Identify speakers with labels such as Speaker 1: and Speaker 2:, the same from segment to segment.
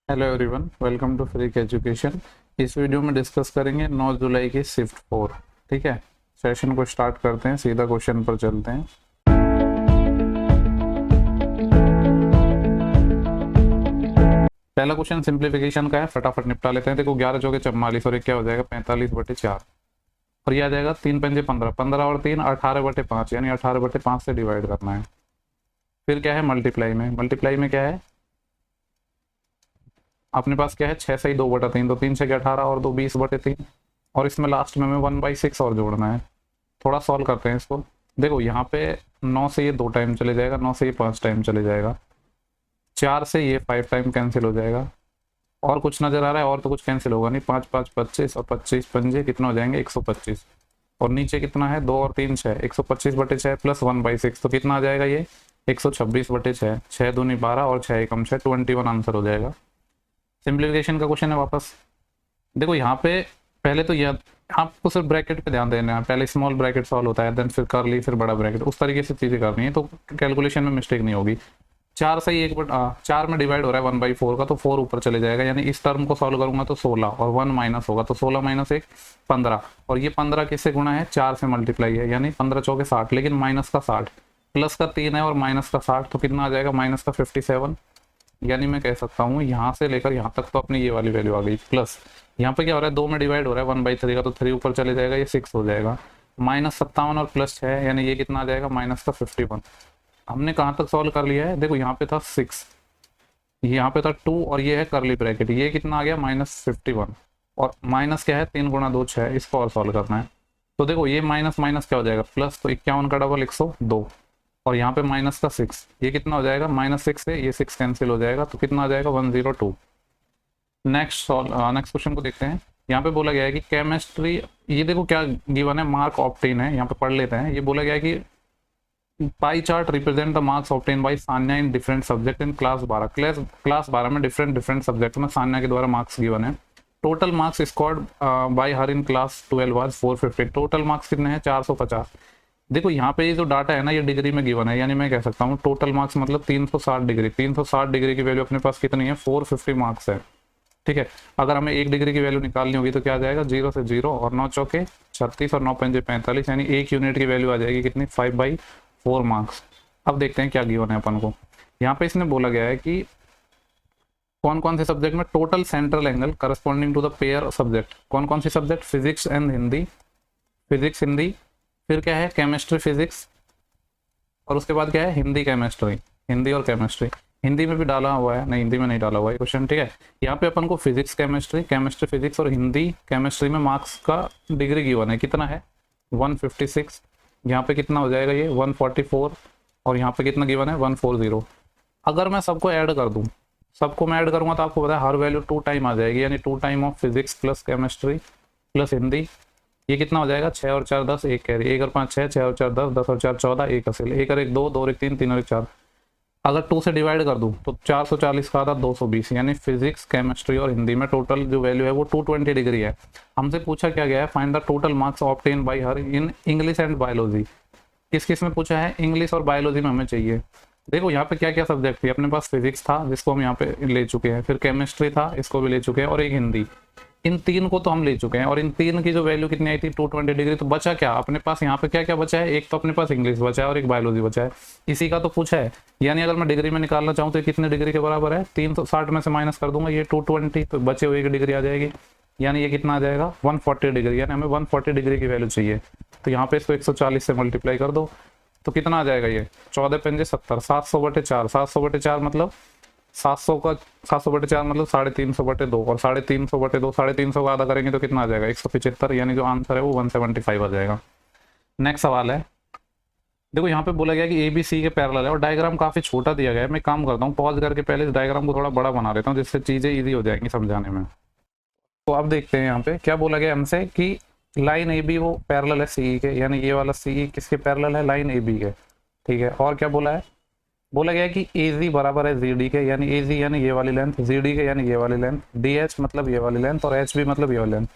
Speaker 1: Hello everyone, welcome to free education. इस video में discuss करेंगे 9 जुलाई की शिफ्ट 4। ठीक है, सेशन को स्टार्ट करते हैं, सीधा क्वेश्चन पर चलते हैं। पहला क्वेश्चन सिंप्लीफिकेशन का है, फटाफट निपटा लेते हैं। देखो 11 चौके 44 और एक क्या हो जाएगा 45/4 और ये आ जाएगा 3 पंजे 15, 15 और 3 18/5 यानी 18/5 से डिवाइड करना है। फिर क्या है मल्टीप्लाई में, मल्टीप्लाई में क्या है अपने पास क्या है 6 से ही 2/3 तो 3 6 18 और 2 20/3 और इसमें लास्ट में हमें 1/6 और जोड़ना है। थोड़ा सॉल्व करते हैं इसको। देखो यहाँ पे 9 से ये 2 टाइम चले जाएगा, 9 से ये 5 टाइम चले जाएगा, 4 से ये 5 टाइम कैंसिल हो जाएगा और कुछ नजर आ रहा है और तो कुछ कैंसिल होगा नहीं। 5 5 25 और 25 पंजे कितना हो जाएंगे 125 और नीचे कितना है 2 और 3 6 125/6 प्लस 1/6 तो कितना आ जाएगा ये 126/6 6 दूनी 12 और 6 एकम 6 21 आंसर हो जाएगा। सिंप्लीफिकेशन का क्वेश्चन है वापस। देखो यहाँ पे पहले तो यह आपको सिर्फ ब्रैकेट पे ध्यान देना है, पहले स्मॉल ब्रैकेट सॉल्व होता है, देन फिर करली, फिर बड़ा ब्रैकेट, उस तरीके से चीजें करनी है तो कैलकुलेशन में मिस्टेक नहीं होगी। 4 से ही 4 में डिवाइड हो रहा है 1/4 का तो 4 ऊपर चले जाएगा, यानी इस टर्म को सॉल्व करूंगा तो 16 और 1 माइनस होगा तो 16 माइनस 1 15 और ये 15 किससे गुणा है 4 से मल्टीप्लाई है यानी 15 चौके 60 लेकिन माइनस का 60 प्लस का 3 है और माइनस का 60 तो कितना आ जाएगा माइनस का 57 यानी मैं कह सकता हूँ यहाँ से लेकर यहाँ तक तो अपनी ये वाली वैल्यू आ गई। प्लस यहाँ पे क्या हो रहा है 2 में डिवाइड हो रहा है 1/3 का तो 3 ऊपर चले जाएगा ये 6 हो जाएगा, -57 और +6 यानी ये कितना आ जाएगा माइनस का 51। हमने कहाँ तक सॉल्व कर लिया है देखो यहाँ पे था 6, यहाँ पे था 2 और ये है करली ब्रैकेट, ये कितना आ गया -51 और माइनस क्या है 3 गुणा 2 6, इसको और सॉल्व करना है। तो देखो ये माइनस माइनस क्या हो जाएगा प्लस, तो 51 का डबल 102 और यहाँ पे माइनस का 6, ये कितना हो जाएगा -6 से ये 6 कैंसिल हो जाएगा तो कितना आ जाएगा 102। नेक्स्ट क्वेश्चन को देखते हैं। यहाँ पे बोला गया है कि केमिस्ट्री, ये देखो क्या गिवन है मार्क ऑब्टेन है, यहाँ पे पढ़ लेते हैं। ये बोला गया है कि pie chart represent the marks obtain by Sanya in different subject in class 12। Class 12 में डिफरेंट सब्जेक्ट में सान्या के द्वारा मार्क्स गिवन है। Total marks scored by her in class 12 was 450। Total marks कितने हैं 450। देखो यहाँ पे ये जो डाटा है ना ये डिग्री में गिवन है, यानी मैं कह सकता हूँ टोटल मार्क्स मतलब 360 डिग्री, 360 डिग्री की वैल्यू अपने पास कितनी है 450 मार्क्स है। ठीक है, अगर हमें 1 डिग्री की वैल्यू निकालनी होगी तो क्या आ जाएगा 0 से 0 और 9 चौके 36 और 9 पंजे 45 यानी 1 यूनिट की वैल्यू आ जाएगी कितनी 5/4 मार्क्स। अब देखते हैं क्या गिवन है अपन को। यहाँ पे इसने बोला गया है कि कौन कौन से सब्जेक्ट में total central angle corresponding to the pair subject, कौन कौन सी subject physics and Hindi, physics Hindi, फिर क्या है केमिस्ट्री फिजिक्स और उसके बाद क्या है हिंदी केमिस्ट्री, हिंदी और केमिस्ट्री। हिंदी में भी डाला हुआ है, नहीं हिंदी में नहीं डाला हुआ है क्वेश्चन। ठीक है, यहाँ पे अपन को फिजिक्स केमिस्ट्री, केमिस्ट्री फिजिक्स और हिंदी केमिस्ट्री में मार्क्स का डिग्री गिवन है कितना है 156। यहाँ पे कितना हो जाएगा ये 144 और यहाँ पे कितना गिवन है 140। अगर मैं सबको ऐड कर दूँ, सबको मैं ऐड करूँगा तो आपको पता है हर वैल्यू 2 टाइम आ जाएगी, यानी 2 time of physics plus chemistry plus Hindi. ये कितना हो जाएगा 6 और 4 10, 1 कैरी, 1 और 5 6, 6 और 4 10, 10 और 4 14, 1 असिल, 1 और 1 2, 2 और 1 3, 3 और 1 4। अगर 2 से डिवाइड कर दूं तो 440 का आधा 220, यानी फिजिक्स केमिस्ट्री और हिंदी में टोटल जो वैल्यू है वो 220 डिग्री है। हमसे पूछा क्या गया है find the total marks obtain bye her in English and biology. किस किस में पूछा है इंग्लिश और बायोलॉजी में हमें चाहिए। देखो यहाँ पे क्या क्या सब्जेक्ट थे अपने पास, फिजिक्स था जिसको हम यहाँ पे ले चुके हैं, फिर केमिस्ट्री था इसको भी ले चुके हैं और एक हिंदी, इन 3 को तो हम ले चुके हैं और इन 3 की जो वैल्यू कितनी आई थी 220 डिग्री। तो बचा क्या अपने पास यहाँ पे क्या क्या बचा है, एक तो अपने पास इंग्लिश बचा है और एक बायोलॉजी बचा है, इसी का तो पूछा है। यानी अगर मैं डिग्री में निकालना चाहूँ तो कितने डिग्री के बराबर है 360 में से माइनस कर दूंगा ये 220 तो बचे हुए 1 डिग्री आ जाएगी, यानी ये कितना आ जाएगा 140 डिग्री, यानी हमें 140 डिग्री की वैल्यू चाहिए। तो यहाँ पे इसको 140 से मल्टीप्लाई कर दो तो कितना आ जाएगा ये 14 पंजे 70, 700/4, 700/4 मतलब 700/4 मतलब 350/2 और 350/2, 350 का आधा करेंगे तो कितना आ जाएगा 175, यानी जो आंसर है वो 175 आ जाएगा। नेक्स्ट सवाल है, देखो यहाँ पे बोला गया कि ABC के पैरेलल है और डायग्राम काफी छोटा दिया गया है। मैं काम करता हूँ पॉज करके पहले इस डायग्राम को थोड़ा बड़ा बना लेता हूँ जिससे चीजें इजी हो जाएंगी समझाने में। तो अब देखते हैं यहाँ पे क्या बोला गया हमसे कि लाइन AB वो पैरेलल है CE के, यानी ये वाला CE किसके पैरेलल है लाइन AB के। ठीक है, और क्या बोला है, बोला गया कि AZ बराबर है ZD के, यानी AZ यानी ये वाली लेंथ, ZD के यानी ये वाली लेंथ, DH मतलब ये वाली लेंथ और HB मतलब ये वाली लेंथ।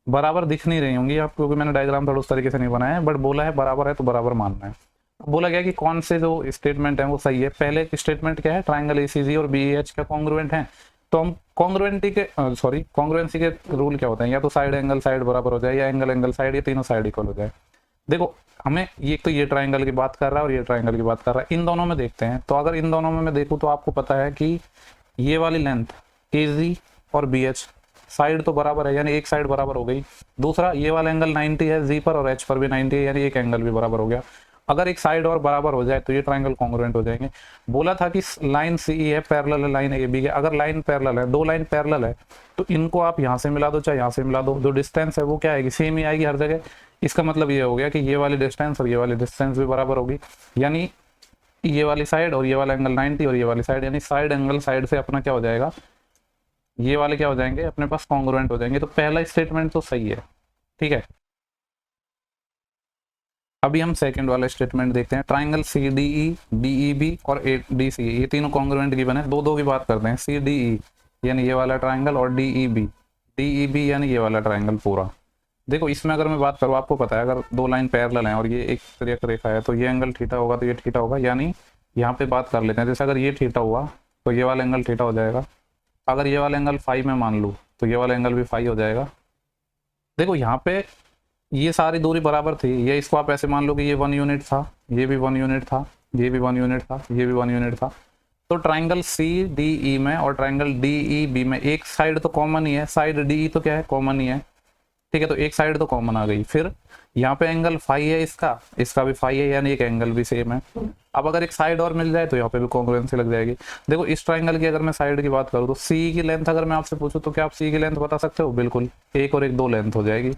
Speaker 1: बराबर दिख नहीं रही होंगी आपको क्योंकि मैंने डायग्राम थोड़ा उस तरीके से नहीं बनाया है, बट बोला है बराबर है तो बराबर मानना है। बोला गया कि कौन से जो स्टेटमेंट है वो सही है। पहले स्टेटमेंट क्या है ट्राइंगल ACG और BEH का कॉन्ग्रुएंट है, तो हम कॉन्ग्रुएंसी के रूल क्या होते हैं, या तो साइड एंगल साइड बराबर हो जाए, या एंगल एंगल साइड, ये तीनों साइड इक्वल हो जाए। देखो हमें ये तो ये ट्राइंगल की बात कर रहा है और ये ट्राइंगल की बात कर रहा है, इन दोनों में देखते हैं। तो अगर इन दोनों में मैं देखूँ तो आपको पता है कि ये वाली लेंथ AG और BH साइड तो बराबर है, यानी एक साइड बराबर हो गई। दूसरा ये वाला एंगल 90 है G पर और H पर भी 90 है, यानी एक एंगल भी बराबर हो गया। अगर एक साइड और बराबर हो जाए तो ये ट्राइंगल कॉन्ग्रुएंट हो जाएंगे। बोला था कि लाइन CE है पैरेलल है लाइन AB के, अगर लाइन पैरेलल है, दो लाइन पैरेलल है, तो इनको आप यहाँ से मिला दो चाहे यहाँ से मिला दो, जो डिस्टेंस है वो क्या आएगी, सेम ही आएगी हर जगह। इसका मतलब ये हो गया कि ये वाली डिस्टेंस और ये वाली डिस्टेंस भी बराबर होगी, यानी ये वाली साइड और ये वाला एंगल 90 और ये वाली साइड, यानी साइड एंगल साइड से अपना क्या हो जाएगा, ये वाले क्या हो जाएंगे अपने पास कॉन्ग्रुएंट हो जाएंगे। तो पहला स्टेटमेंट तो सही है, ठीक है। अभी हम सेकंड वाला स्टेटमेंट देखते हैं। ट्राइंगल CDE DEB और DCE ये तीनों कॉन्ग्रुएंट गिवन है। दो की बात करते हैं, CDE यानी ये वाला ट्राइंगल और DEB यानी ये वाला ट्राइंगल पूरा। देखो इसमें अगर मैं बात करूँ, आपको पता है अगर दो लाइन पैरेलल हैं और ये एक तिर्यक रेखा है तो ये एंगल थीटा होगा तो ये थीटा होगा, यानी यहाँ पे बात कर लेते हैं। जैसे अगर ये थीटा हुआ तो ये वाला एंगल थीटा हो जाएगा। अगर ये वाला एंगल फाई में मान लूँ तो ये वाला एंगल भी फाई हो जाएगा। देखो यहाँ पे ये सारी दूरी बराबर थी, ये इसको आप ऐसे मान लो कि ये 1 यूनिट था, ये भी 1 यूनिट था, ये भी 1 यूनिट था, ये भी 1 यूनिट था। तो ट्राइंगल CDE में और ट्राइंगल DEB में एक साइड तो कॉमन ही है, साइड DE तो क्या है कॉमन ही है, ठीक है। तो एक साइड तो कॉमन आ गई। फिर यहाँ पे एंगल फाई है, इसका भी फाई है, यानी एक एंगल भी सेम है। अब अगर एक साइड और मिल जाए तो यहाँ पे भी कॉन्ग्रुएंसी लग जाएगी। देखो इस ट्राइंगल की अगर मैं साइड की बात करूँ तो C की लेंथ अगर मैं आपसे पूछूं तो क्या आप C की लेंथ बता सकते हो? बिल्कुल, एक और एक 2 लेंथ हो जाएगी।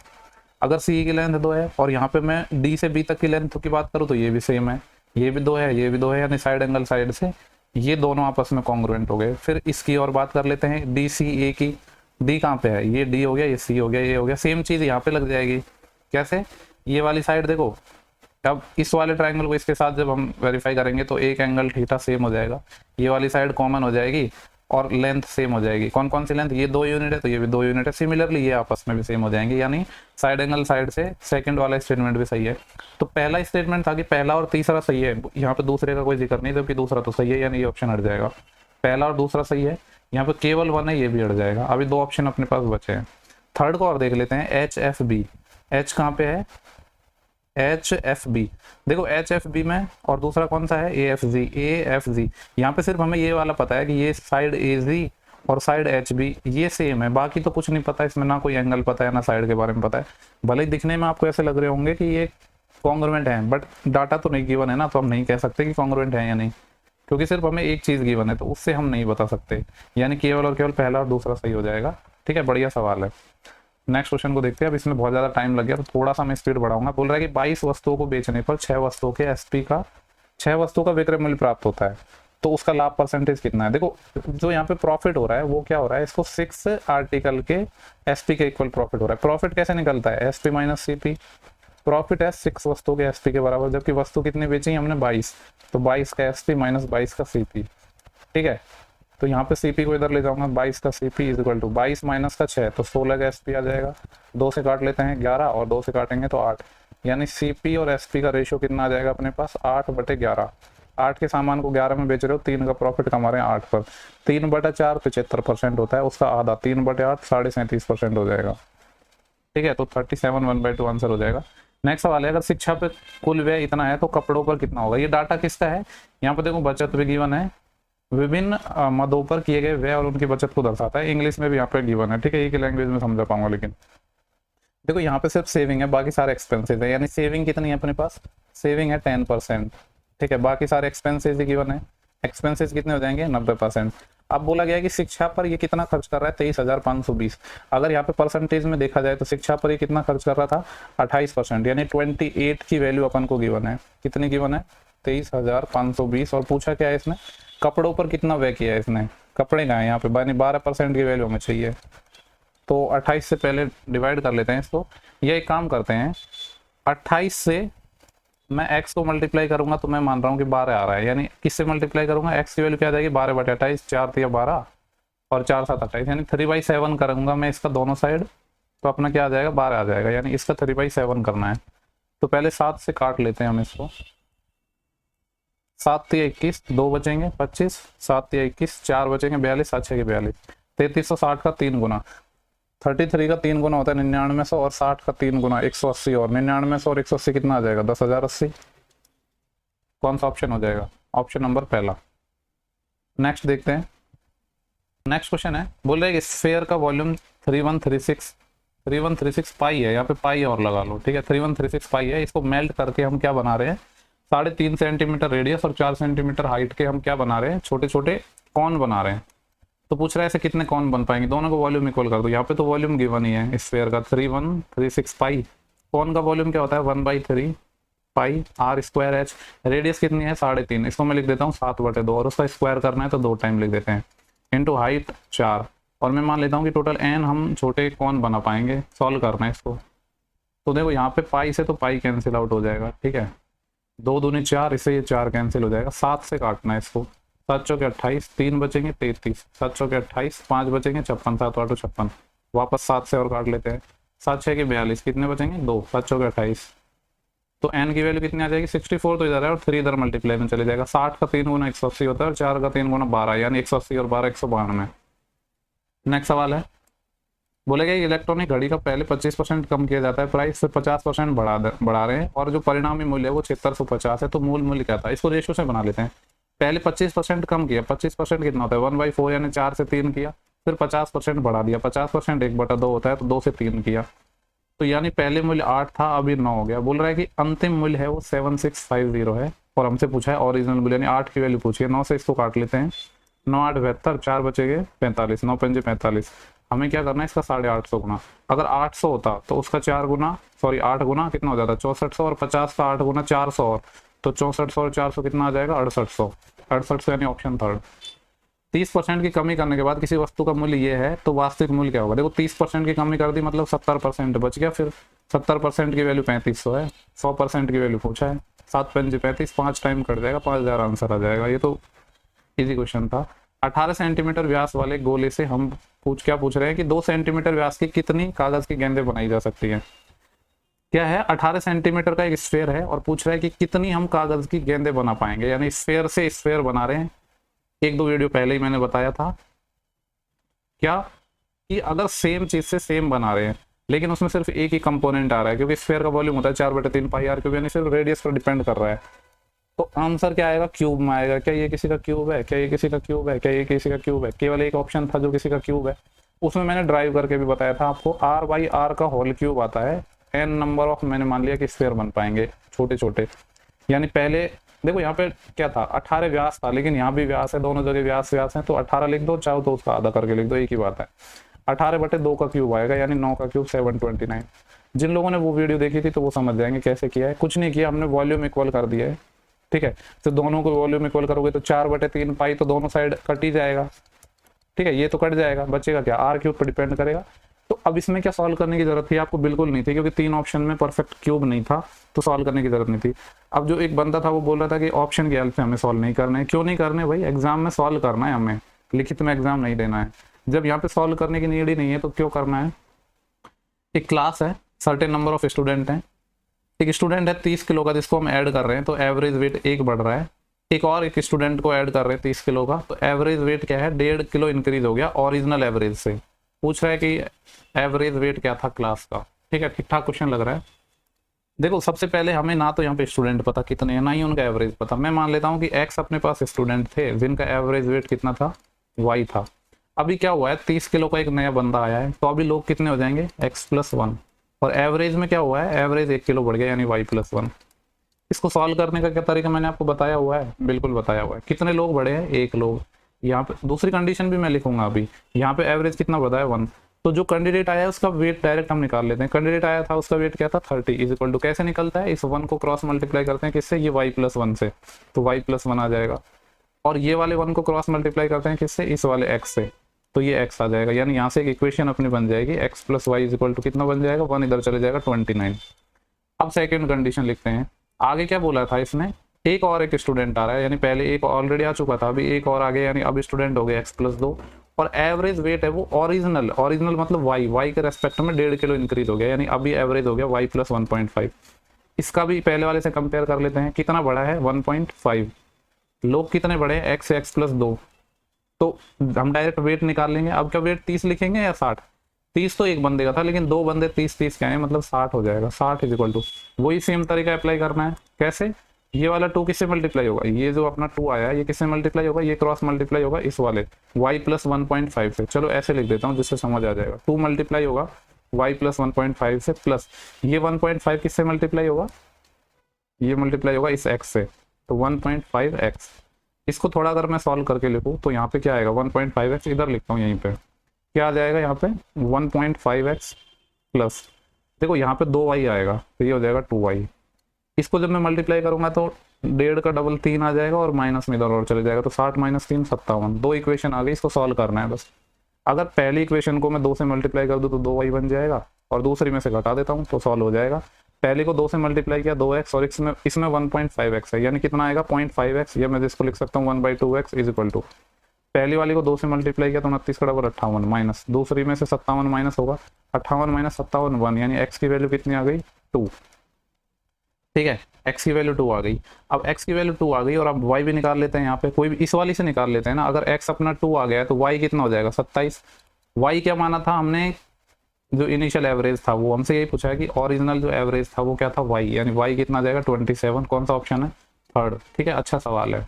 Speaker 1: अगर CE की लेंथ 2 है और यहाँ पे मैं D से B तक की लेंथ की बात करूँ तो ये भी सेम है, ये भी 2 है, ये भी 2 है, यानी साइड एंगल साइड से ये दोनों आपस में कॉन्ग्रुएंट हो गए। फिर इसकी और बात कर लेते हैं DCA की। D कहाँ पे है, ये D हो गया, ये C हो गया, ये हो गया, सेम चीज़ यहाँ पे लग जाएगी। कैसे? ये वाली साइड देखो, अब इस वाले ट्राइंगल को इसके साथ जब हम वेरीफाई करेंगे तो एक एंगल थीटा सेम हो जाएगा, ये वाली साइड कॉमन हो जाएगी और लेंथ सेम हो जाएगी। कौन कौन सी लेंथ, ये 2 यूनिट है तो ये भी 2 यूनिट है, सिमिलरली ये आपस में भी सेम हो जाएंगे, यानी साइड एंगल साइड से सेकंड वाला स्टेटमेंट भी सही है। तो पहला स्टेटमेंट था कि पहला और तीसरा सही है, यहाँ पे दूसरे का कोई जिक्र नहीं, जबकि दूसरा तो सही है, यानी ये ऑप्शन हट जाएगा। पहला और दूसरा सही है, यहाँ पे केवल 1 है, ये भी हट जाएगा। अभी 2 ऑप्शन अपने पास बचे हैं। थर्ड को और देख लेते हैं, HFB। H कहाँ पे है, HFB। देखो HFB में और दूसरा कौन सा है, AFG। यहाँ पे सिर्फ हमें ये वाला पता है कि ये साइड AG और साइड HB ये सेम है, बाकी तो कुछ नहीं पता इसमें, ना कोई एंगल पता है ना साइड के बारे में पता है। भले ही दिखने में आपको ऐसे लग रहे होंगे कि ये कॉन्ग्रुएंट है, बट डाटा तो नहीं गिवन है ना, तो हम नहीं कह सकते कि कॉन्ग्रुएंट है या नहीं, क्योंकि सिर्फ हमें एक चीज़ गिवन है तो उससे हम नहीं बता सकते। यानी केवल और केवल पहला और दूसरा सही हो जाएगा। ठीक है, बढ़िया सवाल है। नेक्स्ट क्वेश्चन को देखते हैं। अब इसमें बहुत ज़्यादा टाइम लग गया तो थोड़ा सा मैं स्पीड बढ़ाऊंगा। बोल रहा है कि 22 वस्तुओं को बेचने पर 6 वस्तुओं के छह वस्तुओं का विक्रय मूल्य प्राप्त होता है, तो उसका लाभ परसेंटेज कितना है। देखो जो यहाँ पे प्रॉफिट हो रहा है वो क्या हो रहा है, इसको 6 आर्टिकल के SP के इक्वल प्रॉफिट हो रहा है। प्रॉफिट कैसे निकलता है, SP माइनस CP। प्रॉफिट है 6 वस्तुओं के SP के बराबर, जबकि वस्तु कितनी बेची हमने 22, तो 22 का SP माइनस 22 का CP। ठीक है, तो यहाँ पे CP को इधर ले जाऊंगा, 22 का CP is equal to 22 minus का 6 तो 16 का SP आ जाएगा। 2 से काट लेते हैं 11 और 2 से काटेंगे तो 8, यानी CP और SP का रेशियो कितना आ जाएगा अपने पास, 8/11। 8 के सामान को 11 में बेच रहे हो, 3 का प्रॉफिट कमा रहे हैं 8 पर। 3/4 75% होता है, उसका आधा 3/8 37.5% हो जाएगा। ठीक है, तो 37 1/2 आंसर हो जाएगा। नेक्स्ट सवाल है, अगर शिक्षा पे कुल व्यय इतना है तो कपड़ों पर कितना होगा। ये डाटा किसका है, यहाँ पे देखो बचत भी गिवन है, विभिन्न मदों पर किए गए व्यय और उनकी बचत को दर्शाता है। इंग्लिश में भी यहाँ पे गिवन है, ठीक है, एक लैंग्वेज में समझा पाऊंगा। लेकिन देखो यहाँ पे सिर्फ सेविंग है, बाकी सारे एक्सपेंसेस है, यानी सेविंग कितनी है अपने पास, सेविंग है 10%। ठीक है, बाकी सारे एक्सपेंसेस ही गिवन है, एक्सपेंसेस कितने हो जाएंगे 90%। अब बोला गया है कि शिक्षा पर ये कितना खर्च कर रहा है, 23,520। अगर यहाँ पे परसेंटेज में देखा जाए तो शिक्षा पर ये कितना खर्च कर रहा था, 28%, यानी 28 की वैल्यू अपन को गिवन है। कितनी गिवन है, 23,520। और पूछा क्या है इसने, कपड़ों पर कितना व्यय किया है इसने, कपड़े का है यहाँ पे, 12% की वैल्यू हमें चाहिए, तो 28 से पहले डिवाइड कर लेते हैं इसको। ये एक काम करते हैं, 28 से मैं x को मल्टीप्लाई करूंगा तो मैं मान रहा हूँ कि 12 आ रहा है, यानी किससे मल्टीप्लाई करूंगा, x की वैल्यू क्या आ जाएगी 12/28, 4 × 12 और 4 × 7 28, यानी 3/7 करूंगा मैं इसका दोनों साइड, तो अपना क्या आ जाएगा 12 आ जाएगा, यानी इसका 3/7 करना है। तो पहले 7 से काट लेते हैं हम इसको, 7 × 21 2 बचेंगे 25, 7 × 21 4 बचेंगे 42, 7 × 6 42, 3360 का 3 गुना, 33 का 3 गुना होता है 9900 और 60 का 3 गुना 180 और 9900 और 180 कितना आ जाएगा 10,080। कौन सा ऑप्शन हो जाएगा? ऑप्शन नंबर पहला। नेक्स्ट देखते हैं। नेक्स्ट क्वेश्चन है, बोल रहे हैं स्फीयर का वॉल्यूम 3136 पाई है, यहाँ पे पाई और लगा लो, ठीक है। 3136 पाई है, इसको मेल्ट करके हम क्या बना रहे हैं, 3.5 सेंटीमीटर रेडियस और 4 सेंटीमीटर हाइट के हम क्या बना रहे हैं, छोटे छोटे कॉन बना रहे हैं। तो पूछ रहा है ऐसे कितने कॉन बन पाएंगे, दोनों को वॉल्यूम इक्वल कर दो। यहाँ पे तो वॉल्यूम गिवन ही है स्फीयर का 3136 पाई। कॉन का वॉल्यूम क्या होता है 1/3 पाई आर स्क्वायर एच। रेडियस कितनी है 3.5, इसको मैं लिख देता हूँ 7/2 और उसका स्क्वायर करना है तो 2 टाइम लिख देते हैं, इंटू हाइट 4। और मैं मान लेता हूँ कि टोटल n हम छोटे कौन बना पाएंगे, सॉल्व करना है इसको। तो देखो यहाँ पे पाई से तो पाई कैंसिल आउट हो जाएगा, ठीक है। 2 दूनी 4, इससे ये 4 कैंसिल हो जाएगा। 7 से काटना है इसको, 7 चौके 28, 3 बचेंगे 33, 7 चौके 28, 5 बचेंगे 56, 7 8 56, वापस 7 से और काट लेते हैं, 7 6 के 42, कितने बचेंगे 2, 7 चौके 28। तो n की वैल्यू कितनी आ जाएगी 64, तो इधर है और 3 इधर मल्टीप्लाई में चले जाएगा। 60 का 3 गुना 180 होता है और 4 का 3 गुना 12, यानी 180 और 12 192। नेक्स्ट सवाल है, बोलेगा इलेक्ट्रॉनिक घड़ी का पहले 25% कम किया जाता है प्राइस, फिर 50% बढ़ा रहे हैं और जो परिणामी मूल्य है वो 7650 है, तो मूल मूल्य क्या था। इसको रेशियो से बना लेते हैं। पहले 25% कम किया, 25% कितना होता है 1/4 यानी 4 से 3 किया, फिर 50% बढ़ा दिया, 50% 1/2 होता है तो 2 से 3 किया, तो यानी पहले मूल्य 8 था अभी 9 हो गया। बोल रहा है कि अंतिम मूल्य है वो 7650 है और हमसे पूछा है ओरिजिनल मूल्य, यानी 8 की वैल्यू पूछी है। 9 से इसको काट लेते हैं, 9 8 72, 4 बचेंगे 45, 9 5 45। हमें क्या करना है इसका 850 गुना। अगर 800 होता तो उसका 8 गुना कितना हो जाता 6400 और 50 का 8 गुना 400 और, तो 6400 और 400 कितना आ जाएगा 6800। 6800 यानी ऑप्शन थर्ड। 30% की कमी करने के बाद किसी वस्तु का मूल्य ये है तो वास्तविक मूल्य क्या होगा। देखो 30% की कमी कर दी मतलब 70% बच गया, फिर 70% की वैल्यू 3500 है, 100% की वैल्यू पूछा है, 7 5 35, 5 टाइम कट जाएगा, 5000 आंसर आ जाएगा। ये तो इजी क्वेश्चन था। 18 सेंटीमीटर व्यास वाले गोले से हम क्या पूछ रहे हैं कि 2 सेंटीमीटर व्यास की कितनी कागज की गेंदें बनाई जा सकती है। क्या है 18 सेंटीमीटर का एक स्फीयर है और पूछ रहा है कि कितनी हम कागज की गेंदें बना पाएंगे, यानी स्फीयर से स्फीयर बना रहे हैं। 1-2 वीडियो पहले ही मैंने बताया था क्या कि अगर सेम चीज से सेम बना रहे हैं लेकिन उसमें सिर्फ एक ही कंपोनेंट आ रहा है, क्योंकि स्फीयर का वॉल्यूम होता है 4/3 पाई आर क्यूब, यानी सिर्फ रेडियस पर डिपेंड कर रहा है, तो आंसर क्या आएगा क्यूब में आएगा। क्या ये किसी का क्यूब है, क्या ये किसी का क्यूब है, क्या ये किसी का क्यूब है। केवल एक ऑप्शन था जो किसी का क्यूब है, उसमें मैंने ड्राइव करके भी बताया था आपको, r/r का होल क्यूब आता है। n नंबर ऑफ मैंने मान लिया कि स्फीयर बन पाएंगे छोटे छोटे, यानी पहले देखो यहाँ पे क्या था 18 व्यास था, लेकिन यहाँ भी व्यास है, दोनों जगह व्यास है, तो 18 लिख दो, चाहो तो उसका आधा करके लिख दो, एक ही बात है। 18/2 का क्यूब आएगा, यानी 9 का क्यूब 729। जिन लोगों ने वो वीडियो देखी थी तो वो समझ जाएंगे कैसे किया है। कुछ नहीं किया, हमने वॉल्यूम इक्वल कर दिया है, ठीक है। तो दोनों को वॉल्यूम इक्वल करोगे तो 4/3 पाई, तो दोनों साइड कट ही जाएगा, ठीक है। ये तो कट जाएगा, बचेगा क्या r क्यूब पर डिपेंड करेगा। तो अब इसमें क्या सॉल्व करने की जरूरत थी आपको, बिल्कुल नहीं थी, क्योंकि 3 ऑप्शन में परफेक्ट क्यूब नहीं था, तो सॉल्व करने की जरूरत नहीं थी। अब जो एक बंदा था वो बोल रहा था कि ऑप्शन की हेल्प से हमें सॉल्व नहीं करना है। क्यों नहीं करने भाई, एग्जाम में सॉल्व करना है, हमें लिखित में एग्जाम नहीं देना है। जब यहाँ पे सॉल्व करने की नीड ही नहीं है तो क्यों करना है। एक क्लास है, सर्टेन नंबर ऑफ स्टूडेंट हैं, एक स्टूडेंट है 30 किलो का जिसको हम ऐड कर रहे हैं, तो एवरेज वेट 1 बढ़ रहा है। एक स्टूडेंट को ऐड कर रहे हैं 30 किलो का, तो एवरेज वेट क्या है 1.5 किलो इंक्रीज हो गया ओरिजिनल एवरेज से। पूछ रहा है कि एवरेज वेट क्या था क्लास का, ठीक है। ठीक ठाक क्वेश्चन लग रहा है। देखो सबसे पहले हमें ना तो यहाँ पे स्टूडेंट पता कितने हैं, ना ही उनका एवरेज पता। मैं मान लेता हूँ कि x अपने पास स्टूडेंट थे जिनका एवरेज वेट कितना था y था। अभी क्या हुआ है 30 किलो का एक नया बंदा आया है, तो अभी लोग कितने हो जाएंगे x+1, और एवरेज में क्या हुआ है एवरेज 1 किलो बढ़ गया, यानी y+1। इसको सॉल्व करने का क्या तरीका मैंने आपको बताया हुआ है, बिल्कुल बताया हुआ है। कितने लोग बढ़े हैं 1 लोग। यहाँ पे दूसरी कंडीशन भी मैं लिखूंगा अभी, यहाँ पे एवरेज कितना बढ़ा है 1, तो जो कैंडिडेट आया है उसका वेट डायरेक्ट हम निकाल लेते हैं। कैंडिडेट आया था उसका वेट क्या था 30 इक्वल टू कैसे निकलता है, इस 1 को क्रॉस मल्टीप्लाई करते हैं किससे, ये y+1 से, तो y+1 आ जाएगा। और ये वाले 1 को क्रॉस मल्टीप्लाई करते हैं किससे, इस वाले x से, तो ये x आ जाएगा। यानी यहाँ से एक इक्वेशन अपनी बन जाएगी, x+y इक्वल टू कितना बन जाएगा 1 इधर चले जाएगा 29। अब सेकेंड कंडीशन लिखते हैं। आगे क्या बोला था इसने, एक और एक स्टूडेंट आ रहा है, यानी पहले एक ऑलरेडी आ चुका था, अभी एक और आ गया, यानी अब स्टूडेंट हो गया x+2, और एवरेज वेट है वो ओरिजिनल मतलब y के रेस्पेक्ट में 1.5 किलो इंक्रीज हो गया, यानी अभी एवरेज हो गया y+1.5। इसका भी पहले वाले से कंपेयर कर लेते हैं, कितना बड़ा है 1.5, लोग कितने बड़े हैं x से x+2, तो हम डायरेक्ट वेट निकाल लेंगे। अब क्या वेट 30 लिखेंगे या 60? 30 तो एक बंदे का था, लेकिन दो बंदे 30 के हैं, मतलब 60 हो जाएगा। 60 इज इक्वल टू, वही सेम तरीका अप्लाई करना है। कैसे? ये वाला 2 किससे मल्टीप्लाई होगा? ये जो अपना 2 आया है ये किससे मल्टीप्लाई होगा? ये क्रॉस मल्टीप्लाई होगा इस वाले y प्लस 1.5 से। चलो ऐसे लिख देता हूँ जिससे समझ आ जाएगा। 2 मल्टीप्लाई होगा y प्लस 1.5 से, प्लस ये 1.5 किससे मल्टीप्लाई होगा? ये मल्टीप्लाई होगा इस x से, तो 1.5x। इसको थोड़ा अगर मैं सॉल्व करके लिखूँ तो यहाँ पे क्या आएगा? 1.5x इधर लिखता हूँ, यहीं पे क्या आ जाएगा? यहाँ पे 1.5x प्लस, देखो यहाँ पे 2y आएगा तो ये हो जाएगा 2y। इसको जब मैं मल्टीप्लाई करूंगा तो 1.5 का डबल 3 आ जाएगा और माइनस में इधर और चले जाएगा, तो 60 माइनस 3 57। दो इक्वेशन आ गई, इसको सॉल्व करना है बस। अगर पहली इक्वेशन को मैं 2 से मल्टीप्लाई कर दूं तो 2y बन जाएगा, और दूसरी में से घटा देता हूं तो सॉल्व हो जाएगा। पहले को 2 से मल्टीप्लाई किया 2x, और इसमें 1.5x है, यानी कितना आएगा? 0.5x, या मैं जिसको लिख सकता हूँ 1/2x इज इक्वल टू, पहली वाली को 2 से मल्टीप्लाई किया तो 29 का डबल 58, माइनस दूसरी में से 57 माइनस होगा, 58 माइनस 57 1, यानी x की वैल्यू कितनी आ गई? 2। ठीक है, x की वैल्यू 2 आ गई। अब x की वैल्यू 2 आ गई, और अब y भी निकाल लेते हैं। यहाँ पे कोई भी इस वाली से निकाल लेते हैं ना। अगर x अपना 2 आ गया है तो y कितना हो जाएगा? 27। y क्या माना था हमने? जो इनिशियल एवरेज था, वो हमसे यही पूछा है कि ओरिजिनल जो एवरेज था वो क्या था? y, यानी y कितना आ जाएगा? 27। कौन सा ऑप्शन है? थर्ड। ठीक है, अच्छा सवाल है।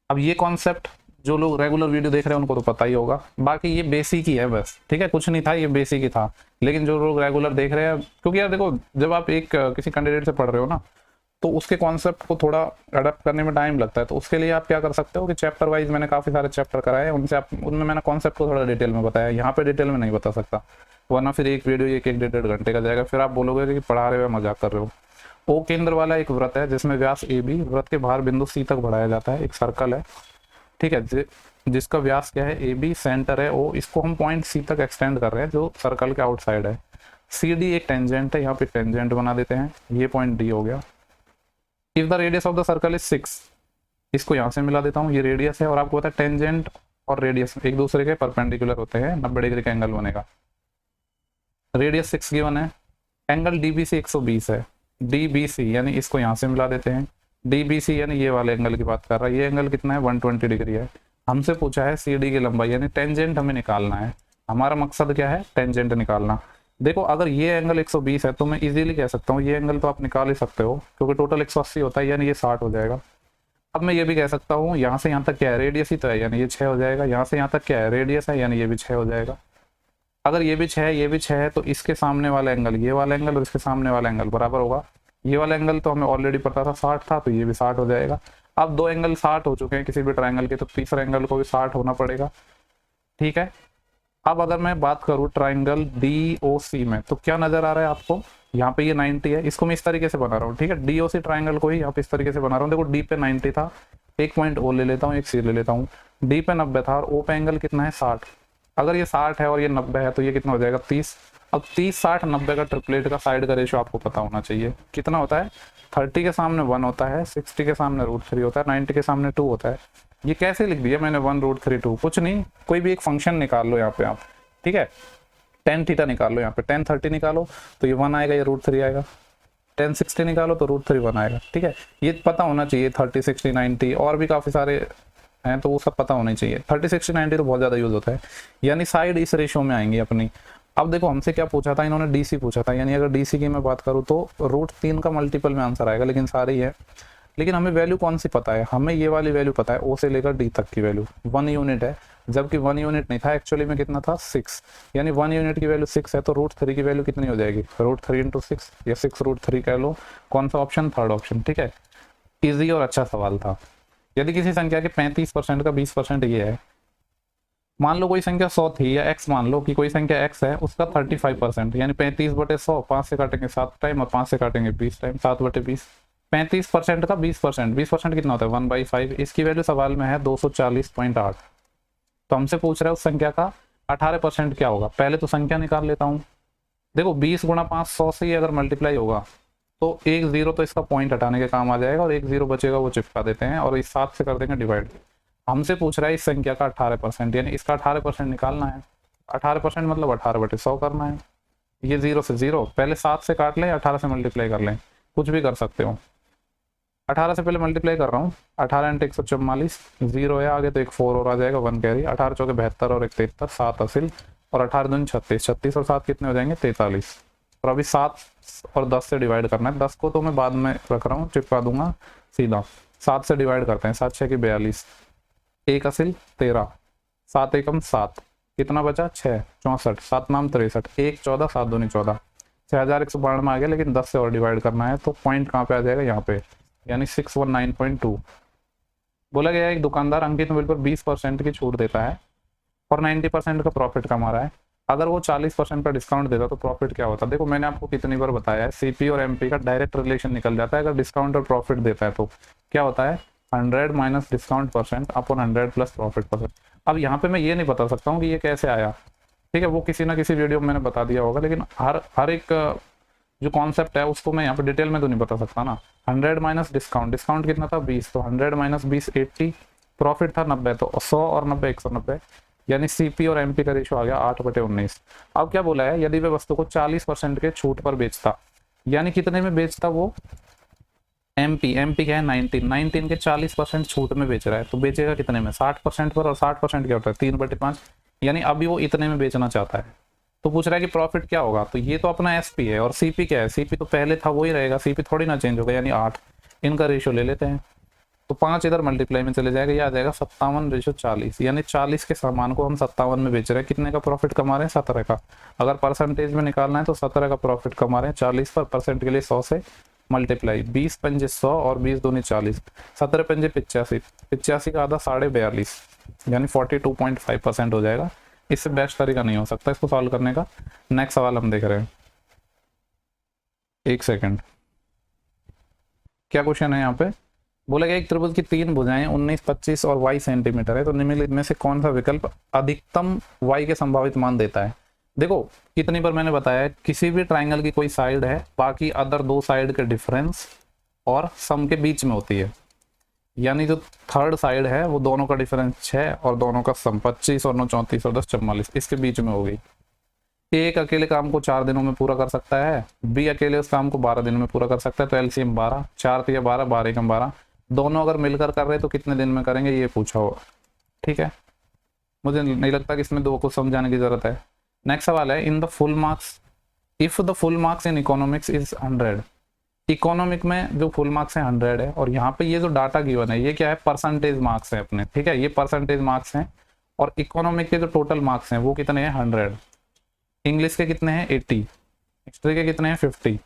Speaker 1: अब ये कॉन्सेप्ट जो लोग रेगुलर वीडियो देख रहे हैं उनको तो पता ही होगा, बाकी ये बेसिक ही है बस। ठीक है, कुछ नहीं था, ये बेसिक ही था। लेकिन जो लोग रेगुलर देख रहे हैं, क्योंकि यार देखो, जब आप एक किसी कैंडिडेट से पढ़ रहे हो ना, तो उसके कॉन्सेप्ट को थोड़ा अडेप्ट करने में टाइम लगता है। तो उसके लिए आप क्या कर सकते हो कि चैप्टर वाइज मैंने काफ़ी सारे चैप्टर कराए हैं, उनमें मैंने कॉन्सेप्ट को थोड़ा डिटेल में बताया। यहाँ पे डिटेल में नहीं बता सकता, वरना फिर एक वीडियो एक 1-1.5 घंटे का जाएगा, फिर आप बोलोगे कि पढ़ा रहे हो मजाक कर रहे हो। ओ केंद्र वाला एक वृत्त है जिसमें व्यास ए बी, वृत्त के बाहर बिंदु सी तक बढ़ाया जाता है, एक सर्कल है। ठीक है, जिसका व्यास क्या है? ए बी, सेंटर है ओ, इसको हम पॉइंट सी तक एक्सटेंड कर रहे हैं जो सर्कल के आउटसाइड है। सी डी एक टेंजेंट है, यहाँ पे टेंजेंट बना देते हैं, ये पॉइंट डी हो गया। If the radius of the circle is 6, इसको यहाँ से मिला देता हूँ, ये रेडियस है। और आपको पता है टेंजेंट और रेडियस एक दूसरे के परपेंडिकुलर होते हैं, 90 डिग्री का एंगल बनेगा। रेडियस 6 गिवन है, एंगल डीबीसी 120 है, डीबीसी यानी इसको यहाँ से मिला देते हैं। डीबीसी यानी ये वाले एंगल की बात कर रहा है, ये एंगल कितना है? 120 डिग्री है। हमसे पूछा है सी डी की लंबाई, यानी टेंजेंट हमें निकालना है। हमारा मकसद क्या है? टेंजेंट निकालना। देखो, अगर ये एंगल 120 है तो मैं इजीली कह सकता हूँ ये एंगल तो आप निकाल ही सकते हो, क्योंकि टोटल 180 होता है, यानी ये 60 हो जाएगा। अब मैं ये भी कह सकता हूँ यहाँ से यहाँ तक क्या है? रेडियस ही तो है, यानी ये 6 हो जाएगा। यहाँ से यहाँ तक क्या है? रेडियस है, यानी ये भी 6 हो जाएगा। अगर ये भी 6 है, ये भी 6 है, तो इसके सामने वाला एंगल, ये वाला एंगल और इसके सामने वाला एंगल बराबर होगा। ये वाला एंगल तो हमें ऑलरेडी पता था 60 था, तो ये भी 60 हो जाएगा। अब दो एंगल 60 हो चुके हैं किसी भी ट्रायंगल के, तो तीसरा एंगल को भी 60 होना पड़ेगा। ठीक है, अब अगर मैं बात करूँ ट्रायंगल DOC में, तो क्या नजर आ रहा है आपको? यहाँ पे ये 90 है, इसको मैं इस तरीके से बना रहा हूँ। ठीक है, DOC ट्रायंगल को ही यहाँ पे इस तरीके से बना रहा हूँ। देखो, डी पे 90 था, एक पॉइंट O ले लेता हूँ, एक C ले लेता हूँ। डी पे 90 था और O पे एंगल कितना है? 60। अगर ये 60 है और ये 90 है तो ये कितना हो जाएगा? 30। अब 30, 60, 90 का ट्रिपलेट का साइड का रेशियो आपको पता होना चाहिए। कितना होता है? 30 के सामने 1 होता है, 60 के सामने √3 होता है, 90 के सामने 2 होता है। ये कैसे लिख दिया मैंने? 1 √3 2, कुछ नहीं, कोई भी एक फंक्शन निकाल लो यहाँ पे आप। ठीक है, tan थीटा निकाल लो, यहाँ पे tan 30 निकालो तो ये 1 आएगा, ये √3 आएगा। tan 60 निकालो तो √3 1 आएगा। ठीक है, ये पता होना चाहिए। 30, 60, 90 और भी काफ़ी सारे हैं, तो वो सब पता होने चाहिए। 30, 60, 90 तो बहुत ज़्यादा यूज़ होता है, यानी साइड इस रेशो में आएंगी अपनी। अब देखो, हमसे क्या पूछा था इन्होंने? DC पूछा था, यानी अगर DC की मैं बात करूँ तो √3 का मल्टीपल में आंसर आएगा, लेकिन सारे ही है। लेकिन हमें वैल्यू कौन सी पता है? हमें ये वाली वैल्यू पता है, O से लेकर D तक की वैल्यू 1 यूनिट है, जबकि 1 यूनिट नहीं था एक्चुअली में, कितना था? 6, यानी 1 यूनिट की वैल्यू 6 है, तो √3 की वैल्यू कितनी हो जाएगी? √3 × 6 या 6 √3 कह लो। कौन सा ऑप्शन? Third option. ठीक है, ईजी और अच्छा सवाल था। यदि किसी संख्या के 35% का 20% ये है, मान लो कोई संख्या 100 थी, या x मान लो कि कोई संख्या x है, उसका 35%, यानी 35/100, 5 से काटेंगे 7 टाइम और 5 से काटेंगे 20 टाइम, 7/20। 35% का 20%, 20% कितना होता है? 1/5। इसकी वैल्यू सवाल में है 240.8। तो हमसे पूछ रहा है उस संख्या का 18% क्या होगा? पहले तो संख्या निकाल लेता हूँ। देखो, 20 × 5 100 से ही अगर मल्टीप्लाई होगा तो एक 0 तो इसका पॉइंट हटाने के काम आ जाएगा, और एक 0 बचेगा वो चिपका देते हैं, और इस 7 से कर देंगे डिवाइड। हमसे पूछ रहा है इस संख्या का 18%, यानी इसका 18% निकालना है। 18% मतलब 18/100 करना है। ये 0 से 0, पहले 7 से काट लें, 18 से मल्टीप्लाई कर लें, कुछ भी कर सकते हो। 18 से पहले मल्टीप्लाई कर रहा हूँ, 18 इंटू 144, 0 है आगे तो एक 4 और आ जाएगा, 1 कैरी, 18 चौके 72 और 1 73, 7 असिल, और 18 दूनी 36, 36 और 7 कितने हो जाएंगे 43। और अभी 7 और 10 से डिवाइड करना है, 10 को तो मैं बाद में रख रहा हूँ, चिपका दूंगा सीधा। 7 से डिवाइड करते हैं, 7 6 की 42, 1 असिल 13, 7 एकम 7, कितना बचा 6 64, 7 नाम 63, 1 14, 7 दूनी 14, 6192 में आ गया। लेकिन 10 से और डिवाइड करना है तो पॉइंट कहाँ पे आ जाएगा, यहाँ पे, यानी 619.2। बोला गया है एक दुकानदार अंकित मोबाइल पर 20% की छूट देता है और 90% का प्रॉफिट कमा रहा है। अगर वो 40% का डिस्काउंट देता तो प्रॉफिट क्या होता। देखो मैंने आपको कितनी बार बताया है, सीपी और एमपी का डायरेक्ट रिलेशन निकल जाता है। अगर डिस्काउंट और प्रॉफिट देता है तो क्या होता है, 100 minus discount percent upon 100 plus profit percent. अब यहाँ पे मैं ये नहीं बता सकता हूँ कि ये कैसे आया, ठीक है, वो किसी ना किसी वीडियो में मैंने बता दिया होगा, लेकिन हर एक जो कॉन्सेप्ट है उसको मैं यहाँ पे डिटेल में तो नहीं बता सकता ना। 100 माइनस डिस्काउंट, डिस्काउंट कितना था 20, तो 100 माइनस 20 80, प्रॉफिट था 90, तो 100 और 90 190, यानी सीपी और एमपी का रेशो आ गया 8/19। अब क्या बोला है, यदि वे वस्तु को 40% के छूट पर बेचता, यानी कितने में बेचता वो, एमपी क्या है 19 के 40% छूट में बेच रहा है, तो बेचेगा कितने में 60% पर, और 60% क्या होता है 3/5, यानी अभी वो इतने में बेचना चाहता है। तो पूछ रहा है कि प्रॉफिट क्या होगा, तो ये तो अपना एसपी है, और सीपी क्या है, सीपी तो पहले था वही रहेगा, सीपी थोड़ी ना चेंज होगा, यानी 8, इनका रेशियो ले लेते हैं, तो 5 इधर मल्टीप्लाई में चले जाएगा, ये आ जाएगा 57/40, यानी 40 के सामान को हम 57 में बेच रहे हैं, कितने का प्रॉफिट कमा रहे हैं 17 का। अगर परसेंटेज में निकालना है तो 17 का प्रॉफिट कमा रहे हैं 40 पर, परसेंट के लिए 100 से मल्टीप्लाई, 20 पंजे 100 और 20 दूनी 40, 17 पंजे 85, 85 का आधा 42.5, यानी 42.5% हो जाएगा। इससे बेस्ट तरीका नहीं हो सकता इसको सॉल्व करने का। नेक्स्ट सवाल हम देख रहे हैं, एक सेकंड, क्या क्वेश्चन है यहाँ पे, बोला गया एक त्रिभुज की 3 भुजाएं 19 25 और y सेंटीमीटर है, तो निम्नलिखित में से कौन सा विकल्प अधिकतम y के संभावित मान देता है। देखो कितनी बार मैंने बताया है, किसी भी ट्राइंगल की कोई साइड है, बाकी अदर 2 साइड के डिफरेंस और सम के बीच में होती है, यानी जो थर्ड साइड है वो दोनों का डिफरेंस 6 और दोनों का सम 25 और 9 34 और 10 44, इसके बीच में होगी। एक अकेले काम को 4 दिनों में पूरा कर सकता है, बी अकेले उस काम को 12 दिनों में पूरा कर सकता है, तो एलसीएम 12, 4 3 12, 12 एकम 12, दोनों अगर मिलकर कर रहे तो कितने दिन में करेंगे ये पूछा होगा, ठीक है। मुझे नहीं लगता कि इसमें 2 को समझाने की जरूरत है। नेक्स्ट सवाल है, in the full marks, if the full marks in economics is 100, economic में जो फुल मार्क्स है 100 है, और यहाँ पे ये जो डाटा गिवन है ये क्या है, परसेंटेज मार्क्स है अपने, ठीक है, ये परसेंटेज मार्क्स हैं, और इकोनॉमिक के जो टोटल मार्क्स हैं वो कितने हैं 100, इंग्लिश के कितने हैं 80, हिस्ट्री के कितने हैं 50।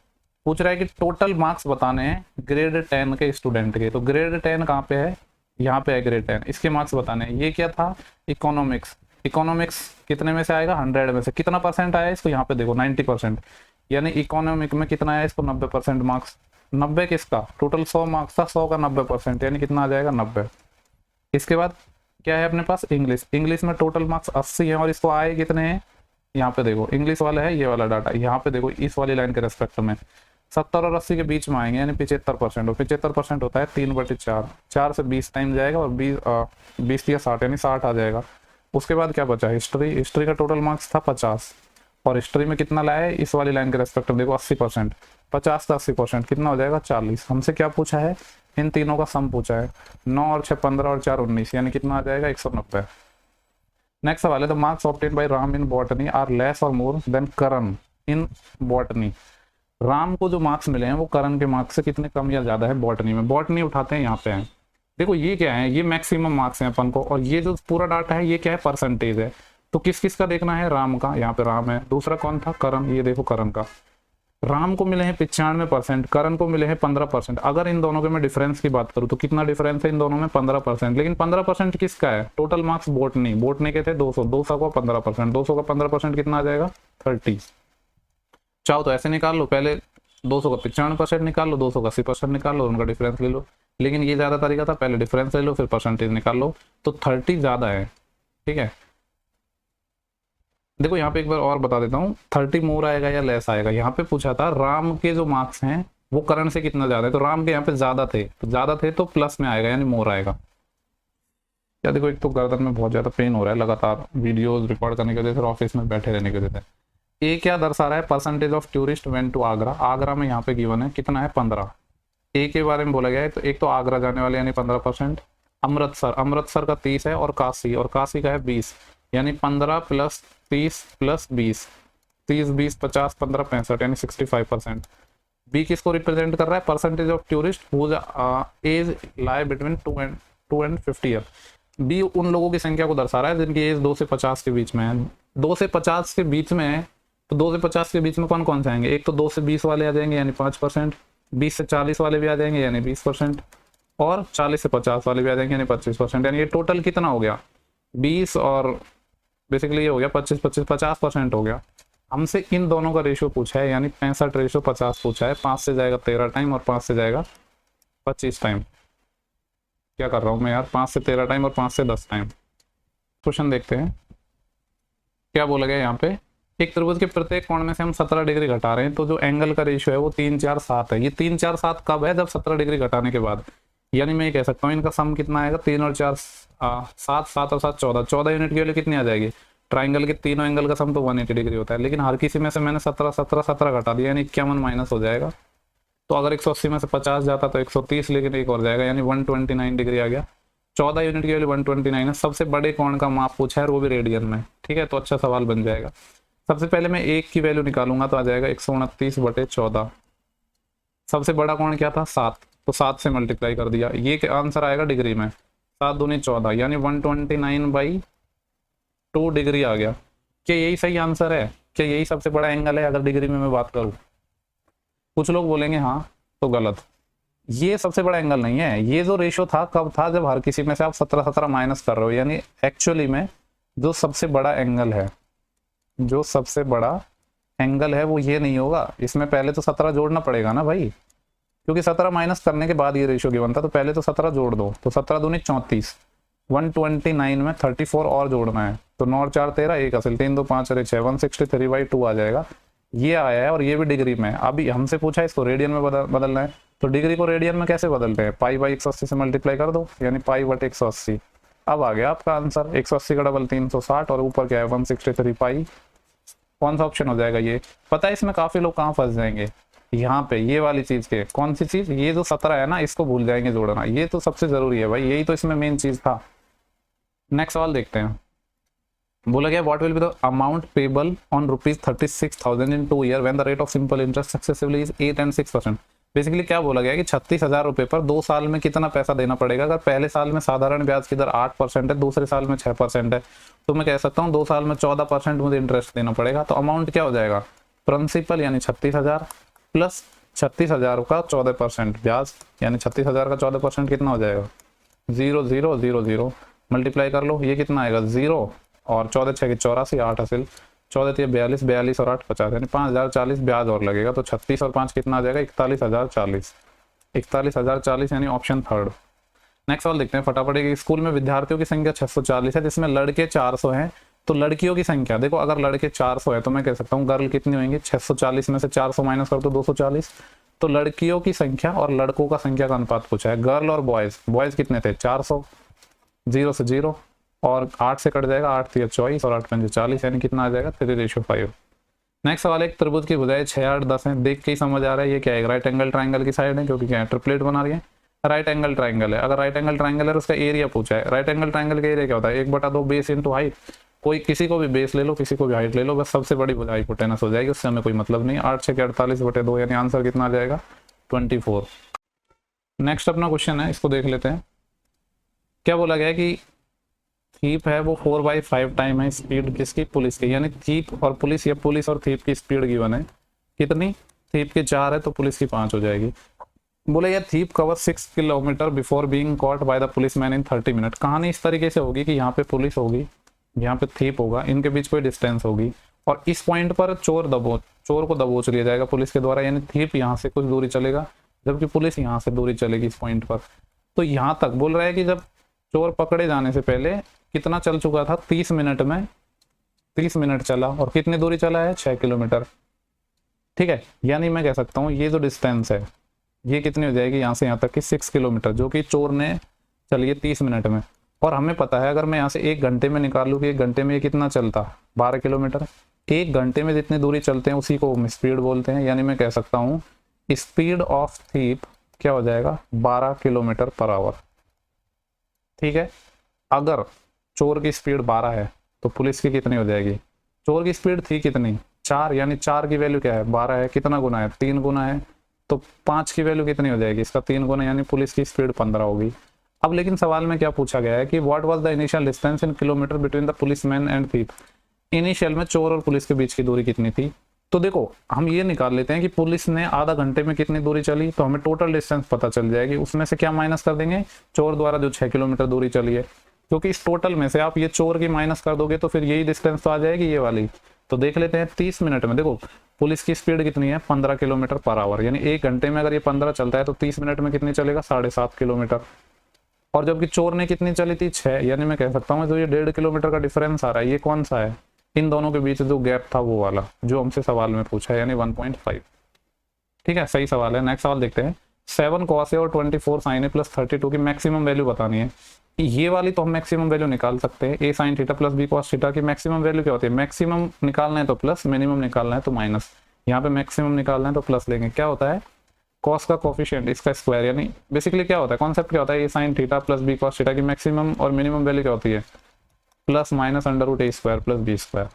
Speaker 1: पूछ रहा है कि टोटल मार्क्स बताने हैं ग्रेड 10 के स्टूडेंट के, तो ग्रेड 10 कहाँ पे है, यहाँ पे है ग्रेड 10, इसके मार्क्स बताने हैं। ये क्या था इकोनॉमिक्स, इकोनॉमिक्स कितने में से आएगा 100 में से, कितना परसेंट आया इसको यहाँ पे देखो 90%, यानी इकोनॉमिक में कितना आया इसको 90% मार्क्स, 90 किसका, टोटल 100 मार्क्स था, 100 का 90%, यानी कितना आ जाएगा 90। इसके बाद क्या है अपने पास इंग्लिश, इंग्लिश में टोटल मार्क्स 80 है, और इसको आए कितने हैं, यहाँ पे देखो इंग्लिश वाला है ये वाला डाटा, यहाँ पे देखो इस वाली लाइन के रेस्पेक्ट में 70 और 80 के बीच में आएंगे, यानी 75%, और 75% होता है 3/4, 4 से 20 टाइम जाएगा, और 20 या 60, यानी 60 आ जाएगा। उसके बाद क्या बचा, हिस्ट्री, हिस्ट्री का टोटल मार्क्स था 50, और हिस्ट्री में कितना लाया है इस वाली लाइन के रेस्पेक्ट में देखो 80%, 50 से 80% कितना हो जाएगा 40। हमसे क्या पूछा है, इन तीनों का सम पूछा है, 9 और 6 15 और 4 19, यानी कितना आ जाएगा 190। नेक्स्ट सवाल है, the marks obtained by Ram in botany are less और more than Karan in botany, Ram को जो मार्क्स मिले हैं वो करण के मार्क्स से कितने कम या ज्यादा है बॉटनी में। बॉटनी उठाते हैं, यहाँ पे है, देखो ये क्या है, ये मैक्सिमम मार्क्स हैं अपन को, और ये जो पूरा डाटा है ये क्या है परसेंटेज है, तो किस किस का देखना है, राम का, यहाँ पे राम है, दूसरा कौन था करण, ये देखो करण का, राम को मिले हैं 95%, करण को मिले हैं 15%। अगर इन दोनों के मैं डिफरेंस की बात करूं तो कितना डिफरेंस है इन दोनों में 15%, लेकिन 15% किसका है, टोटल मार्क्स बोटनी, बोटनी के थे 200, 200 का 15%, 200 का 15% कितना आ जाएगा 30। चाहो तो ऐसे निकाल लो, पहले 200 का 95% निकाल लो, 200 का 80% निकाल लो, उनका डिफरेंस ले लो, लेकिन ये ज्यादा तरीका था, पहले डिफरेंस ले लो फिर परसेंटेज निकाल लो, तो 30 ज्यादा है, ठीक है। देखो यहाँ पे एक बार और बता देता हूँ, 30 मोर आएगा या लेस आएगा। यहाँ पे पूछा था राम के जो मार्क्स हैं वो करण से कितना ज्यादा है, तो राम के यहाँ पे ज्यादा थे, तो ज्यादा थे तो प्लस में आएगा, यानी मोर आएगा। या देखो एक तो गर्दन में बहुत ज्यादा पेन हो रहा है लगातार वीडियोस रिकॉर्ड करने की वजह से, ऑफिस में बैठे रहने की वजह से। ये क्या दर्शा रहा है, percentage of tourist went to Agra, Agra में यहाँ पे गिवन है कितना है 15, ए के बारे में बोला गया है, तो एक तो आगरा जाने वाले यानी 15%, अमृतसर का 30 है, और काशी का है 20, यानी 15 प्लस 30 प्लस 20, 30 20 50 15 65 यानी 65%। बी किसको रिप्रेजेंट कर रहा है? Percentage of tourist whose age lie between 2 and 50 year. बी उन लोगों की संख्या को दर्शा रहा है जिनकी एज 2 से 50 के बीच में है। 2 से 50 के बीच में है, तो 2 से 50 के बीच में कौन कौन से आएंगे? एक तो 2 से 20 वाले आ जाएंगे यानी 5%, 20 से 40 वाले भी आ जाएंगे यानी 20%, और 40 से 50 वाले भी आ जाएंगे यानी 25%। यानी ये टोटल कितना हो गया? 20 और बेसिकली ये हो गया 25 25 50% हो गया। हमसे इन दोनों का रेशियो पूछा है, यानी 65:50 पूछा है। 5 से जाएगा 13 टाइम और 5 से जाएगा 25 टाइम। क्या कर रहा हूँ मैं यार? 5 से 13 टाइम और 5 से 10 टाइम। क्वेश्चन देखते हैं क्या बोला गया यहाँ पे। एक त्रिभुज के प्रत्येक कोण में से हम 17 डिग्री घटा रहे हैं, तो जो एंगल का रेशियो है वो 3 4 7 है। ये 3 4 7 कब है? जब 17 डिग्री घटाने के बाद। यानी मैं ये कह सकता हूँ इनका सम कितना आएगा? 3 और 4 7, 7 और 7 14, 14 यूनिट की वैल्यू कितनी आ जाएगी? ट्राइंगल के तीनों एंगल का सम तो 180 डिग्री होता है, लेकिन हर किसी में से मैंने 17 17 17 घटा दिया, यानी 51 माइनस हो जाएगा। तो अगर 180 में से 50 जाता तो 130, लेकिन एक और जाएगा यानी 129 डिग्री आ गया। 14 यूनिट की वैल्यू 129 है। सबसे बड़े कोण का माप पूछा है, वो भी रेडियन में। ठीक है, तो अच्छा सवाल बन जाएगा। सबसे पहले मैं एक की वैल्यू निकालूंगा तो आ जाएगा 129/14। सबसे बड़ा कोण क्या था? 7, तो 7 से मल्टीप्लाई कर दिया। ये आंसर आएगा डिग्री में, 7 दूनी 14 यानी 129/2 डिग्री आ गया। क्या यही सही आंसर है? क्या यही सबसे बड़ा एंगल है अगर डिग्री में मैं बात करूं? कुछ लोग बोलेंगे हाँ, तो गलत। ये सबसे बड़ा एंगल नहीं है। ये जो रेशियो था कब था? जब हर किसी में से आप 17 17 माइनस कर रहे हो। यानी एक्चुअली में जो सबसे बड़ा एंगल है, जो सबसे बड़ा एंगल है वो ये नहीं होगा। इसमें पहले तो 17 जोड़ना पड़ेगा ना भाई, क्योंकि 17 माइनस करने के बाद ये रेशियो गिवन था। तो पहले तो 17 जोड़ दो, तो 17 दूनी 34, 129 में 34 और जोड़ना है, तो 9 और 4 13, 1 असल 3 2 5 और 6 163/2 आ जाएगा। ये आया है और ये भी डिग्री में। अभी हमसे पूछा है इसको रेडियन में बदलना है, तो डिग्री को रेडियन में कैसे बदलते हैं? π/180 से मल्टीप्लाई कर दो, यानी π/180। अब आ गया आपका आंसर। 180 का डबल 360 और ऊपर क्या है 163 पाई। कौन सा ऑप्शन हो जाएगा? ये पता है इसमें काफी लोग कहाँ फंस जाएंगे, यहाँ पे ये वाली चीज के। कौन सी चीज? ये जो 17 है ना, इसको भूल जाएंगे जोड़ना। ये तो सबसे जरूरी है भाई, यही तो इसमें मेन चीज था। नेक्स्ट सवाल देखते हैं। बोला गया what will be the amount payable on ₹36,000 in 2 year when the rate of simple interest successively is 8 and 6%। Basically क्या बोला गया कि 36,000 रुपए पर 2 साल में कितना पैसा देना पड़ेगा। अगर पहले साल में साधारण ब्याज की दर 8% है, दूसरे साल में 6% है, तो मैं कह सकता हूँ 2 साल में 14% मुझे इंटरेस्ट देना पड़ेगा। तो अमाउंट क्या हो जाएगा? प्रिंसिपल यानी 36,000 प्लस 36,000 का 14% ब्याज, यानी 36,000 का 14% कितना हो जाएगा? 0 0 0 0 मल्टीप्लाई कर लो। ये कितना आएगा? 0 और 14 6 84, 8 हासिल 14 42 42 और 8 50, यानी 5,040 ब्याज और लगेगा। तो 36 और 5 कितना आ जाएगा? 41,040। 41,040 यानी ऑप्शन थर्ड। नेक्स्ट सवाल देखते हैं फटाफट। स्कूल में विद्यार्थियों की संख्या 640 है, जिसमें लड़के 400 हैं, तो लड़कियों की संख्या देखो। अगर लड़के 400 है तो मैं कह सकता हूँ गर्ल कितनी होंगी? 640 में से 400 माइनस कर दो 240। तो लड़कियों की संख्या और लड़कों का संख्या का अनुपात पूछा है। गर्ल और बॉयज कितने थे? 400, 0 से 0 और 8 से कट जाएगा, 8 3 24 और 8 5 40, यानी कितना आ जाएगा? 3:5। नेक्स्ट सवाल, एक त्रिभुज की भुजाएं 6 8 10 है। देख के ही समझ आ रहा है ये क्या है? राइट एंगल ट्राइंगल की साइड है, क्योंकि क्या है? ट्रिपलेट बना रही है। राइट एंगल ट्राइंगल है। अगर राइट एंगल ट्राइंगल है उसका एरिया पूछा है। राइट एंगल ट्राइंगल का एरिया क्या होता है? 1/2 बेस इंटू हाइट। कोई किसी को भी बेस ले लो, किसी को भी हाइट ले लो, बस सबसे बड़ी भुजा हाइपोटेनस हो जाएगी, उससे हमें कोई मतलब नहीं। 8 6 48/2, यानी आंसर कितना आ जाएगा? 24। नेक्स्ट अपना क्वेश्चन है, इसको देख लेते हैं। क्या बोला गया कि थीप है वो 4/5 टाइम है स्पीड किसकी? पुलिस की। यानी थीप और पुलिस या पुलिस और थीप की स्पीड गिवन है। कितनी? थीप की 4 है तो पुलिस की 5 हो जाएगी। बोले यार thief cover 6 kilometre before being caught by the policeman in 30 minute. कहानी इस तरीके से होगी कि यहाँ पे पुलिस होगी, यहाँ पे थीप होगा, इनके बीच कोई डिस्टेंस होगी, और इस पॉइंट पर चोर को दबोच लिया जाएगा पुलिस के द्वारा। यानी थीप यहाँ से कुछ दूरी चलेगा, जबकि पुलिस यहाँ से दूरी चलेगी इस पॉइंट पर। तो यहाँ तक बोल रहा है कि जब चोर पकड़े जाने से पहले कितना चल चुका था? 30 मिनट में 30 मिनट चला, और कितनी दूरी चला है? 6 किलोमीटर। ठीक है, यानी मैं कह सकता हूँ ये जो डिस्टेंस है ये कितनी हो जाएगी? यहाँ से यहाँ तक की 6 किलोमीटर, जो कि चोर ने चलिए 30 मिनट में। और हमें पता है अगर मैं यहाँ से 1 घंटे में निकालूँ कि 1 घंटे में ये कितना चलता? 12 किलोमीटर। 1 घंटे में जितनी दूरी चलते हैं उसी को हम स्पीड बोलते हैं। यानी मैं कह सकता हूँ स्पीड ऑफ थीप क्या हो जाएगा 12 किलोमीटर पर आवर। ठीक है, अगर चोर की स्पीड 12 है तो पुलिस की कितनी हो जाएगी? चोर की स्पीड थी कितनी 4, यानी 4 की वैल्यू क्या है 12 है, कितना गुना है 3 गुना है, तो 5 की वैल्यू कितनी हो जाएगी इसका 3 गुना, यानी पुलिस की स्पीड 15 होगी। अब लेकिन सवाल में क्या पूछा गया है कि what was the initial distance in kilometre between the policeman and thief. Initial में चोर और पुलिस के बीच की दूरी कितनी थी? तो देखो हम ये निकाल लेते हैं कि पुलिस ने आधा घंटे में कितनी दूरी चली, तो हमें टोटल डिस्टेंस पता चल जाएगी, उसमें से क्या माइनस कर देंगे चोर द्वारा जो 6 किलोमीटर दूरी चली है, क्योंकि इस टोटल में से आप ये चोर की माइनस कर दोगे तो फिर यही डिस्टेंस तो आ जाएगी ये वाली। तो देख लेते हैं 30 मिनट में, देखो पुलिस की स्पीड कितनी है 15 किलोमीटर पर आवर, यानी 1 घंटे में अगर ये 15 चलता है तो 30 मिनट में कितनी चलेगा 7.5 किलोमीटर। और जबकि चोर ने कितनी चली थी 6, यानी मैं कह सकता हूँ जो ये 1.5 किलोमीटर का डिफरेंस आ रहा है ये कौन सा है, इन दोनों के बीच जो गैप था वो वाला जो हमसे सवाल में पूछा है, यानी 1.5। ठीक है, सही सवाल है। नेक्स्ट सवाल देखते हैं। 7 cos A और 24 sin A प्लस 32 की मैक्सिमम वैल्यू बतानी है। ये वाली तो हम मैक्सिमम वैल्यू निकाल सकते हैं, A sin theta plus B cos theta की मैक्सिमम वैल्यू क्या होती है, मैक्सिमम निकालना है तो प्लस, मिनिमम निकालना है तो माइनस। यहाँ पे मैक्सिमम निकालना है तो प्लस लेंगे, क्या होता है कॉस का कोफिशिएंट इसका स्क्वायर, यानी बेसिकली क्या होता है कॉन्सेप्ट क्या होता है, A sin theta plus B cos theta की मैक्सिमम और मिनिमम वैल्यू क्या होती है plus minus under root A square plus B square.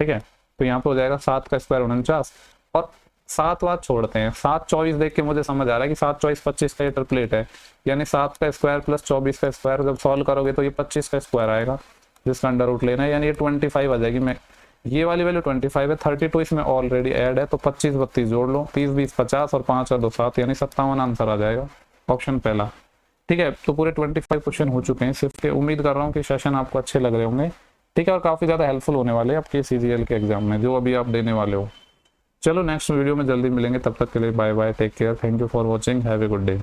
Speaker 1: ठीक है, तो यहाँ पे हो जाएगा 7 का स्क्वायर 49 और 7 बात छोड़ते हैं, 7 24 देख के मुझे समझ आ रहा है कि 7 24 25 का इंटरप्लेट है, यानी 7 का स्क्वायर प्लस 24 का स्क्वायर जब सॉल्व करोगे तो ये 25 का स्क्वायर आएगा जिसका अंडर रूट लेना है, यानी ये 25 आ जाएगी। मैं ये वाली वैल्यू 25 है, 32 इसमें ऑलरेडी ऐड है तो 25 32 जोड़ लो, 30 20 50 और 5 और 2 7, यानी 57 आंसर आ जाएगा ऑप्शन पहला। ठीक है, तो पूरे 25 क्वेश्चन हो चुके हैं सिर्फ के। उम्मीद कर रहा हूँ कि सेशन आपको अच्छे लग रहे होंगे। ठीक है, और काफ़ी ज़्यादा हेल्पफुल होने वाले हैं आपके CGL के एग्जाम में जो अभी आप देने वाले हो। चलो नेक्स्ट वीडियो में जल्दी मिलेंगे, तब तक के लिए bye bye, take care, thank you for watching, have a good day.